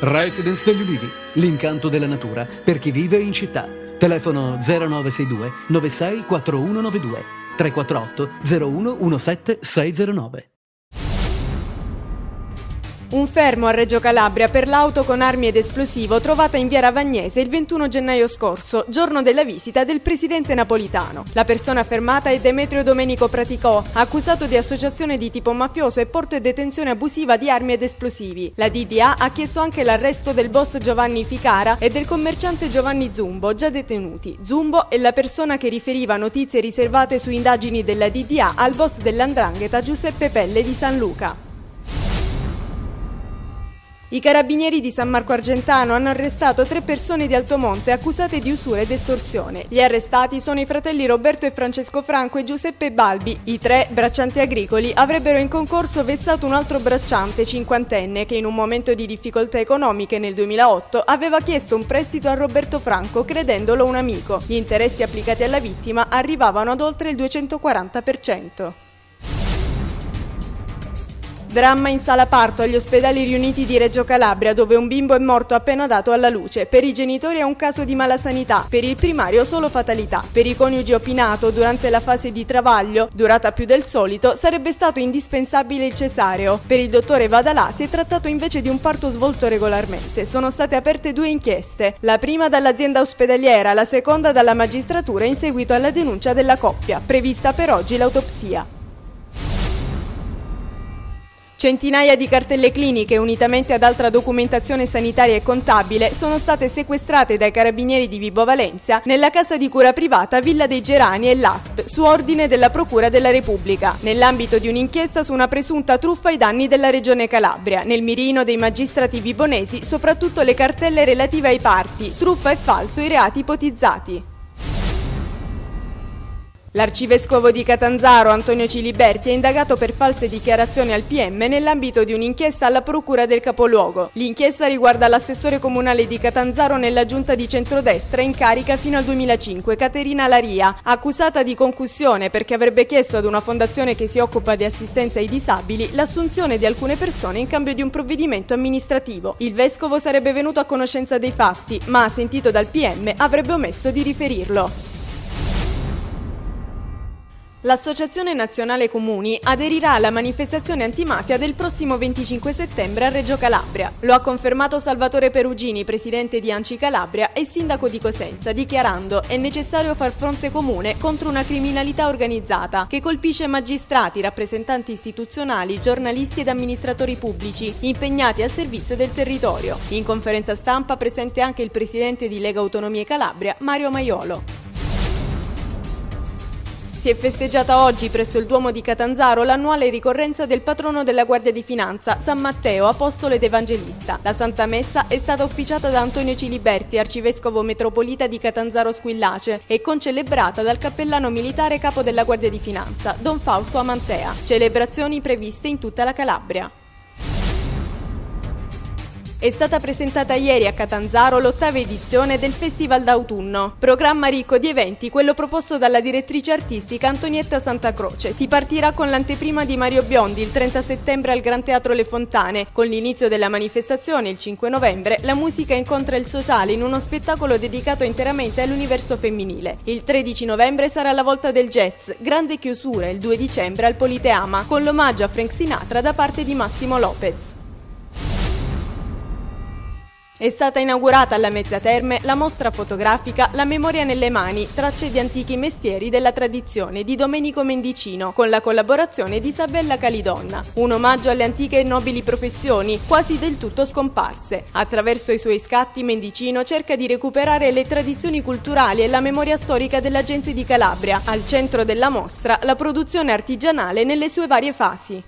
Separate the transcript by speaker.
Speaker 1: Residence degli Ulivi, l'incanto della natura per chi vive in città. Telefono 0962 96 4192 348 01 17 609.
Speaker 2: Un fermo a Reggio Calabria per l'auto con armi ed esplosivo trovata in via Ravagnese il 21 gennaio scorso, giorno della visita del presidente Napolitano. La persona fermata è Demetrio Domenico Praticò, accusato di associazione di tipo mafioso e porto e detenzione abusiva di armi ed esplosivi. La DDA ha chiesto anche l'arresto del boss Giovanni Ficara e del commerciante Giovanni Zumbo, già detenuti. Zumbo è la persona che riferiva notizie riservate su indagini della DDA al boss dell''ndrangheta Giuseppe Pelle di San Luca. I carabinieri di San Marco Argentano hanno arrestato 3 persone di Altomonte accusate di usura ed estorsione. Gli arrestati sono i fratelli Roberto e Francesco Franco e Giuseppe Balbi. I 3 braccianti agricoli avrebbero in concorso vessato un altro bracciante cinquantenne che in un momento di difficoltà economiche nel 2008 aveva chiesto un prestito a Roberto Franco credendolo un amico. Gli interessi applicati alla vittima arrivavano ad oltre il 240%. Dramma in sala parto agli ospedali riuniti di Reggio Calabria, dove un bimbo è morto appena dato alla luce. Per i genitori è un caso di malasanità, per il primario solo fatalità. Per i coniugi opinato, durante la fase di travaglio, durata più del solito, sarebbe stato indispensabile il cesareo. Per il dottore Vadalà si è trattato invece di un parto svolto regolarmente. Sono state aperte 2 inchieste, la prima dall'azienda ospedaliera, la seconda dalla magistratura in seguito alla denuncia della coppia. Prevista per oggi l'autopsia. Centinaia di cartelle cliniche, unitamente ad altra documentazione sanitaria e contabile, sono state sequestrate dai carabinieri di Vibo Valentia nella casa di cura privata Villa dei Gerani e l'ASP, su ordine della Procura della Repubblica, nell'ambito di un'inchiesta su una presunta truffa ai danni della Regione Calabria. Nel mirino dei magistrati vibonesi, soprattutto le cartelle relative ai parti, truffa e falso i reati ipotizzati. L'arcivescovo di Catanzaro, Antonio Ciliberti, è indagato per false dichiarazioni al PM nell'ambito di un'inchiesta alla Procura del capoluogo. L'inchiesta riguarda l'assessore comunale di Catanzaro nella giunta di centrodestra in carica fino al 2005, Caterina Laria, accusata di concussione perché avrebbe chiesto ad una fondazione che si occupa di assistenza ai disabili l'assunzione di alcune persone in cambio di un provvedimento amministrativo. Il vescovo sarebbe venuto a conoscenza dei fatti, ma, sentito dal PM, avrebbe omesso di riferirlo. L'Associazione Nazionale Comuni aderirà alla manifestazione antimafia del prossimo 25 settembre a Reggio Calabria. Lo ha confermato Salvatore Perugini, presidente di ANCI Calabria e sindaco di Cosenza, dichiarando: è necessario far fronte comune contro una criminalità organizzata che colpisce magistrati, rappresentanti istituzionali, giornalisti ed amministratori pubblici impegnati al servizio del territorio. In conferenza stampa presente anche il presidente di Lega Autonomie Calabria, Mario Maiolo. Si è festeggiata oggi presso il Duomo di Catanzaro l'annuale ricorrenza del patrono della Guardia di Finanza, San Matteo, apostolo ed evangelista. La Santa Messa è stata officiata da Antonio Ciliberti, arcivescovo metropolita di Catanzaro Squillace, e concelebrata dal cappellano militare capo della Guardia di Finanza, Don Fausto Amantea. Celebrazioni previste in tutta la Calabria. È stata presentata ieri a Catanzaro l'8ª edizione del Festival d'autunno, programma ricco di eventi, quello proposto dalla direttrice artistica Antonietta Santacroce. Si partirà con l'anteprima di Mario Biondi il 30 settembre al Gran Teatro Le Fontane. Con l'inizio della manifestazione il 5 novembre, la musica incontra il sociale in uno spettacolo dedicato interamente all'universo femminile. Il 13 novembre sarà la volta del jazz, grande chiusura il 2 dicembre al Politeama, con l'omaggio a Frank Sinatra da parte di Massimo Lopez. È stata inaugurata alla Mezzia Terme la mostra fotografica La memoria nelle mani, tracce di antichi mestieri della tradizione di Domenico Mendicino, con la collaborazione di Isabella Calidonna. Un omaggio alle antiche e nobili professioni, quasi del tutto scomparse. Attraverso i suoi scatti Mendicino cerca di recuperare le tradizioni culturali e la memoria storica della gente di Calabria. Al centro della mostra la produzione artigianale nelle sue varie fasi.